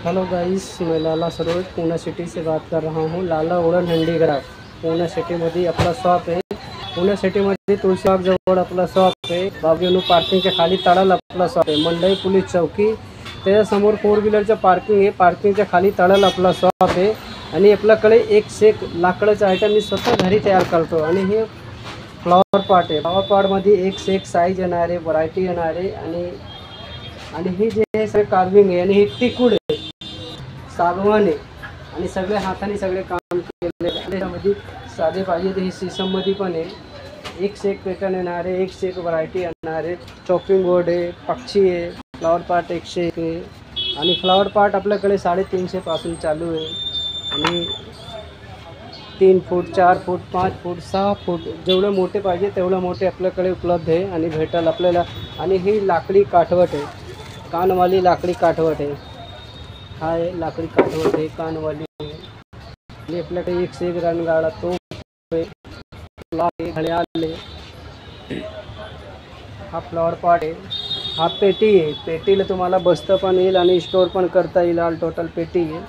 Hello guys, मैं लाला Saroj Poona city से बात कर रहा हूँ। लाला वुडन हँडीक्राफ्ट पूना सिटीमध्ये आपला शॉप आहे। पुणे सिटीमध्ये तुळशीबाग जवळ आपला शॉप आहे। बाबूनु पार्किंगच्या खाली तळाला आपला शॉप आहे। मंडई पोलीस चौकी त्याच्यासमोर 4 व्हीलरचं पार्किंग आहे। पार्किंगच्या खाली तळाला आपला शॉप आहे आणि आपल्याकडे एक से एक लाकडाचं आयटम मी स्वतः घरी तयार करतो। आणि हे फ्लॉवर पॉट आहे। फ्लॉवर पॉटमध्ये एक से एक साईज येणार आहे, व्हरायटी येणार आहे। आणि हे जे आहे सगळे कार्विंग आहे आणि हे टिकूड आहे, सागवान आहे आणि सगळे हाताने सगळे काम केलेले आहे। त्यामध्ये साधे पाहिजे तर हे सीसममध्ये पण आहे। एक से एक पॅटर्न येणार आहे, एक से एक व्हरायटी येणार आहे। चॉपिंग बोर्ड आहे, पक्षी आहे, फ्लॉवर पॉट 101 आहे। आणि फ्लॉवर पॉट आपल्याकडे 350 पासून चालू आहे। आणि 3 फूट, 4 फूट, 5 फूट, 6 फूट जेवढे मोठे पाहिजे तेवढे मोठे आपल्याकडे उपलब्ध आहे आणि भेटेल आपल्याला। आणि ही लाकडी काठवट आहे, कानवाली लाकडी काठवट आहे। हा आहे लाकडी काठवट आहे, कानवाली आहे। आणि आपल्याकडे एक से एक रणगाडा तो घड्याळ आहे। हा फ्लॉवर पॉट आहे। हा पेटी आहे, पेटीला तुम्हाला बसता पण येईल आणि स्टोर पण करता येईल। ऑल टोटल पेटी आहे।